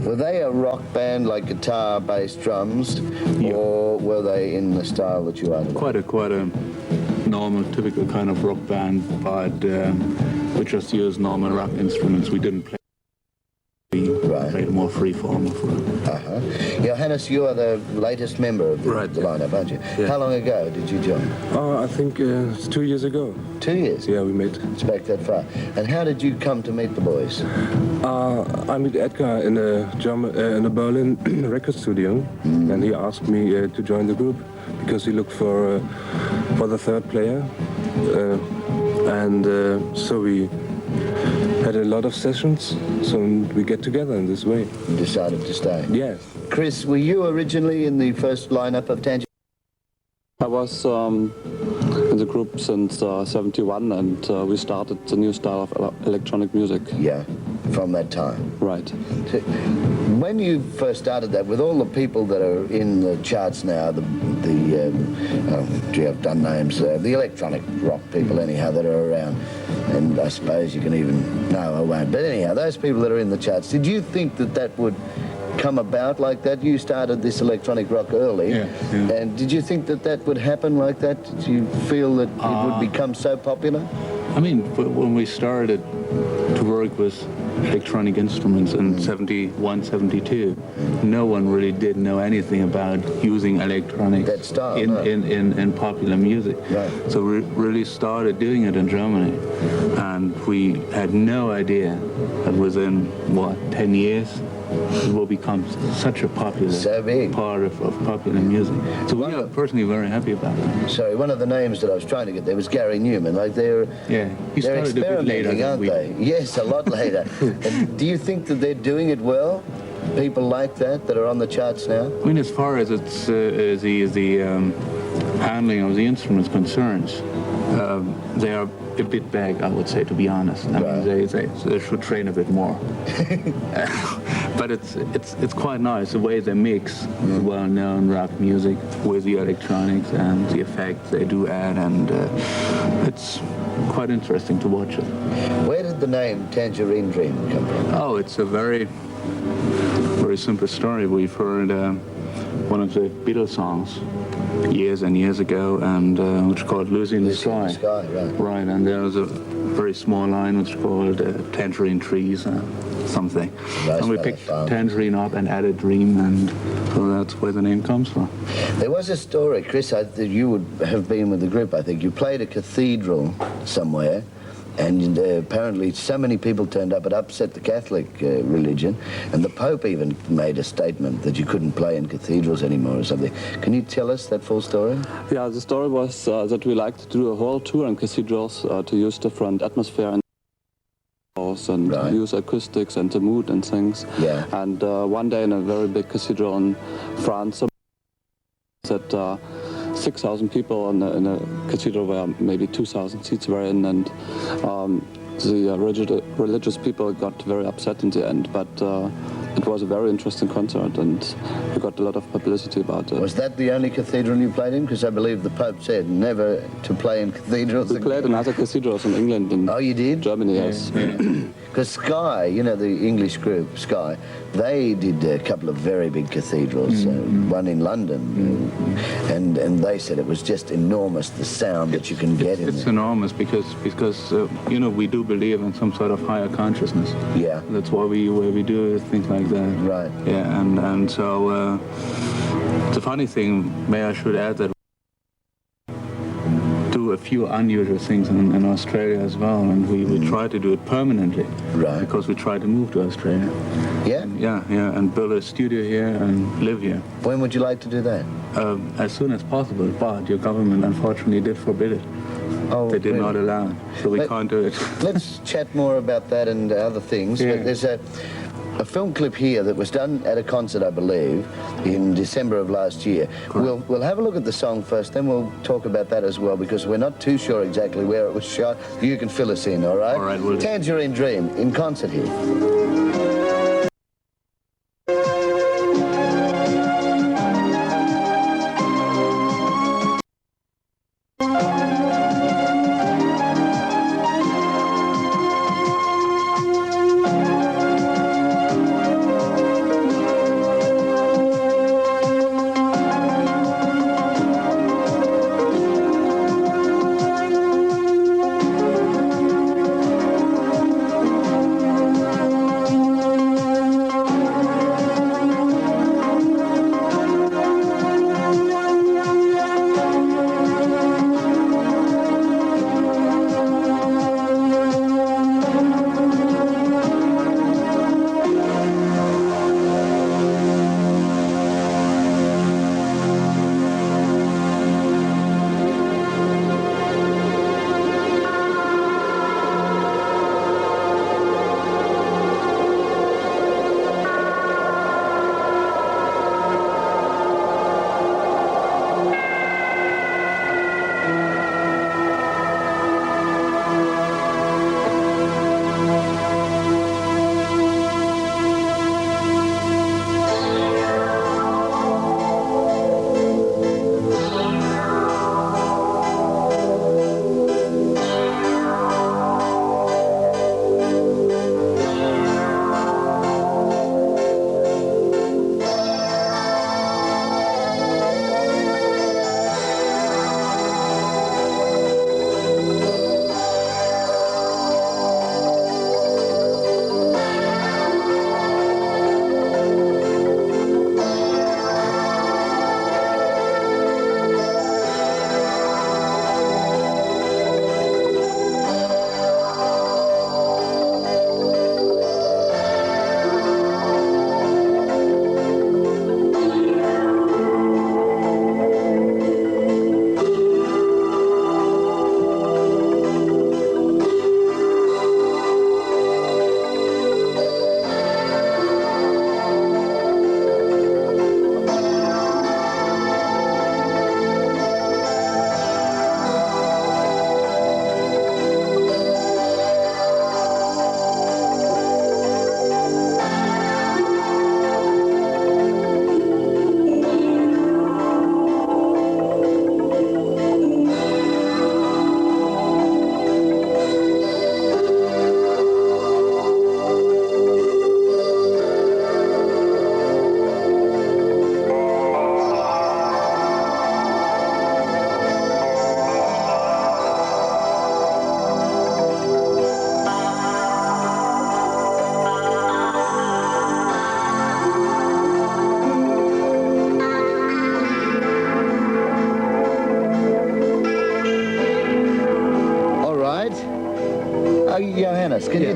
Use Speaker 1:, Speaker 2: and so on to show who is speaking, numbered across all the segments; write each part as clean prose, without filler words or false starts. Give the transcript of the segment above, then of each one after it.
Speaker 1: Were they a rock band, like guitar, bass, drums, or were they in the style that you are?
Speaker 2: Quite a normal, typical kind of rock band, but we just used normal rock instruments. We didn't play. We played more freeform.
Speaker 1: Johannes, you are the latest member of the lineup, aren't you?
Speaker 3: Yeah.
Speaker 1: How long ago did you join?
Speaker 3: I think it's 2 years ago.
Speaker 1: 2 years?
Speaker 3: Yeah, we met.
Speaker 1: It's back that far. And how did you come to meet the boys?
Speaker 3: I met Edgar in a Berlin record studio, and he asked me to join the group because he looked for the third player, and so we had a lot of sessions, so we get together in this way.
Speaker 1: You decided to stay?
Speaker 3: Yes.
Speaker 1: Chris, were you originally in the first lineup of Tangerine?
Speaker 4: I was in the group since 71, and we started the new style of electronic music.
Speaker 1: Yeah, from that time.
Speaker 4: Right.
Speaker 1: So, when you first started that, with all the people that are in the charts now, I've done names, the electronic rock people anyhow that are around, and I suppose you can even, no, I won't, but anyhow, those people that are in the charts, did you think that that would come about like that? You started this electronic rock early, and did you think that that would happen like that? Did you feel that it would become so popular?
Speaker 2: I mean, when we started to work with electronic instruments in 71, 72, no one really did know anything about using electronics
Speaker 1: that style,
Speaker 2: in popular music.
Speaker 1: Right.
Speaker 2: So we really started doing it in Germany, and we had no idea that within, 10 years, it will become such a popular part of popular music. So we are personally very happy about it.
Speaker 1: Sorry, one of the names that I was trying to get there was Gary Newman. Like they're experimenting, aren't they? Yes, a lot later. And do you think that they're doing it well? People like that are on the charts now?
Speaker 2: I mean, as far as it's the handling of the instruments concerns, they are a bit vague, I would say, to be honest. I mean, they should train a bit more. But it's quite nice the way they mix well-known rock music with the electronics and the effects they do add, and it's quite interesting to watch it.
Speaker 1: Where did the name Tangerine Dream come from?
Speaker 2: Oh, it's a very simple story. We've heard one of the Beatles songs years and years ago, and which is called Lucy in the Sky. Right, and there was a very small line which is called Tangerine Trees, something. And we picked Tangerine up and added Dream, and so that's where the name comes from.
Speaker 1: There was a story, Chris, that you would have been with the group, I think. You played a cathedral somewhere, and apparently so many people turned up it upset the Catholic religion, and the Pope even made a statement that you couldn't play in cathedrals anymore or something. Can you tell us that full story?
Speaker 4: Yeah, the story was that we liked to do a whole tour in cathedrals to use different atmosphere and use acoustics and the mood and things.
Speaker 1: Yeah.
Speaker 4: And one day in a very big cathedral in France, that 6,000 people in a cathedral where maybe 2,000 seats were in, and the religious people got very upset in the end, but it was a very interesting concert, and we got a lot of publicity about it.
Speaker 1: Was that the only cathedral you played in? Because I believe the Pope said never to play in cathedrals.
Speaker 4: We played in other cathedrals in England and
Speaker 1: you did?
Speaker 4: Germany, yes.
Speaker 1: Because Sky, you know, the English group, Sky, they did a couple of very big cathedrals, one in London, and they said it was just enormous, the sound that you can get in
Speaker 2: It's
Speaker 1: there.
Speaker 2: enormous because you know, we do believe in some sort of higher consciousness.
Speaker 1: Yeah.
Speaker 2: That's why we do things like that.
Speaker 1: Right.
Speaker 2: Yeah, and so the funny thing, I should add that do a few unusual things in Australia as well, and we try to do it permanently.
Speaker 1: Right.
Speaker 2: Because we try to move to Australia.
Speaker 1: Yeah?
Speaker 2: Yeah, and build a studio here and live here.
Speaker 1: When would you like to do that?
Speaker 2: As soon as possible, but your government unfortunately did forbid it.
Speaker 1: Oh,
Speaker 2: they did not allow it, so we can't do it.
Speaker 1: Let's chat more about that and other things.
Speaker 2: Yeah.
Speaker 1: But there's a film clip here that was done at a concert, I believe, in December of last year. We'll have a look at the song first, then we'll talk about that as well, because we're not too sure exactly where it was shot. You can fill us in, all right?
Speaker 2: All right, we'll do.
Speaker 1: Tangerine Dream in concert here.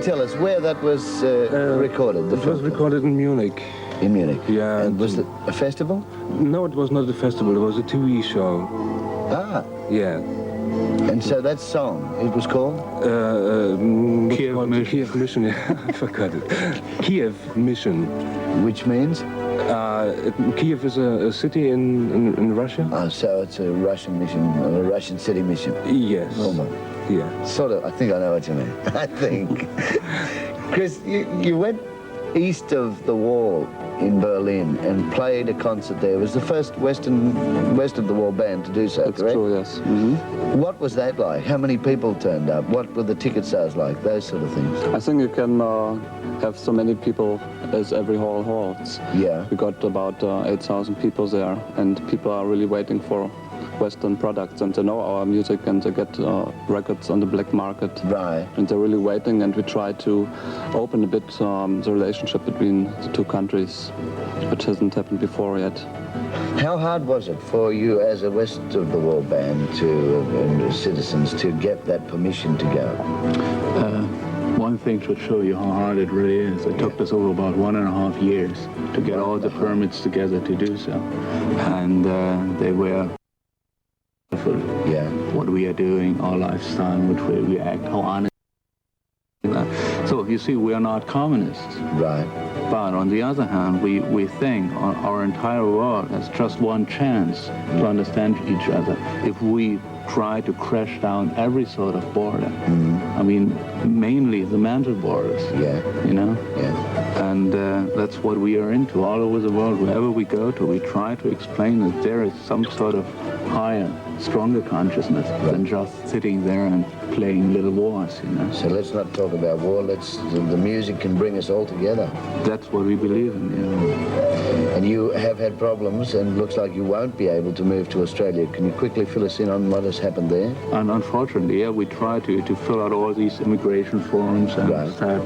Speaker 1: tell us where that was recorded?
Speaker 3: It was recorded in Munich.
Speaker 1: In Munich?
Speaker 3: Yeah.
Speaker 1: And was it a festival?
Speaker 3: No, it was not a festival. It was a TV show.
Speaker 1: Ah.
Speaker 3: Yeah.
Speaker 1: And so that song, it was called?
Speaker 2: Kiev Mission.
Speaker 3: Kiev Mission, yeah, I forgot it. Kiev Mission.
Speaker 1: Which means?
Speaker 3: Kiev is a city in Russia.
Speaker 1: Oh, so it's a Russian mission, a Russian city mission.
Speaker 3: Yes.
Speaker 1: Almost.
Speaker 3: Yeah.
Speaker 1: Sort of. I think I know what you mean. I think. Chris, you went east of the wall in Berlin and played a concert there. It was the first west of the wall band to do so,
Speaker 4: That's
Speaker 1: correct?
Speaker 4: true, yes. Mm-hmm.
Speaker 1: What was that like? How many people turned up? What were the ticket sales like? Those sort of things.
Speaker 4: I think you can have so many people as every hall holds.
Speaker 1: Yeah.
Speaker 4: We got about 8,000 people there, and people are really waiting for Western products and to know our music and to get records on the black market.
Speaker 1: Right.
Speaker 4: And they're really waiting, and we try to open a bit the relationship between the two countries, which hasn't happened before yet.
Speaker 1: How hard was it for you as a west of the wall band and citizens to get that permission to go?
Speaker 2: One thing should show you how hard it really is. It took us over about 1.5 years to get all the permits together to do so. And they were
Speaker 1: Yeah.
Speaker 2: what we are doing, our lifestyle, which way we act, how honest. So you see, we are not communists.
Speaker 1: Right.
Speaker 2: But on the other hand, we think our entire world has just one chance to understand each other if we try to crash down every sort of border. I mean, mainly the mental borders.
Speaker 1: Yeah.
Speaker 2: You know?
Speaker 1: Yeah.
Speaker 2: And that's what we are into. All over the world, wherever we go to, we try to explain that there is some sort of higher, stronger consciousness than just sitting there and playing little wars, you know?
Speaker 1: So let's not talk about war. The music can bring us all together.
Speaker 2: That's what we believe in, yeah.
Speaker 1: And you have had problems, and looks like you won't be able to move to Australia. Can you quickly fill us in on what has happened there?
Speaker 2: And unfortunately, yeah, we try to fill out all these immigration forms and start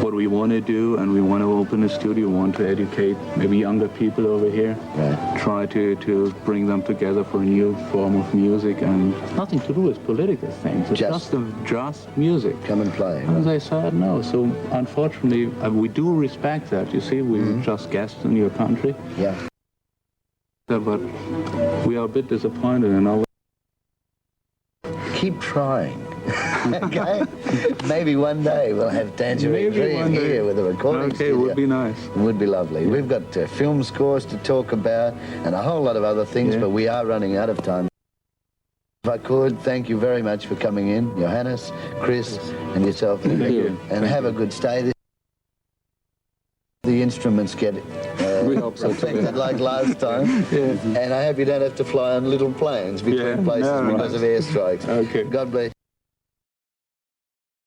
Speaker 2: what we want to do, and we want to open a studio, want to educate maybe younger people over here, try to bring them together for a new form of music, and nothing to do with political things. It's just music.
Speaker 1: Come and play.
Speaker 2: And they said no. So unfortunately, we do respect that. You see, we're just guests in your country.
Speaker 1: Yeah.
Speaker 2: But we are a bit disappointed in our.
Speaker 1: Keep trying. Okay? Maybe one day we'll have Tangerine Dream here with a recording studio.
Speaker 2: Okay, it would be nice.
Speaker 1: It would be lovely. We've got film scores to talk about and a whole lot of other things, but we are running out of time. If I could, thank you very much for coming in, Johannes, Chris, and yourself.
Speaker 4: Thank you.
Speaker 1: And have a good stay. The instruments get
Speaker 4: we hope so too.
Speaker 1: affected like last time. And I hope you don't have to fly on little planes between places because of airstrikes.
Speaker 2: Okay.
Speaker 1: God bless.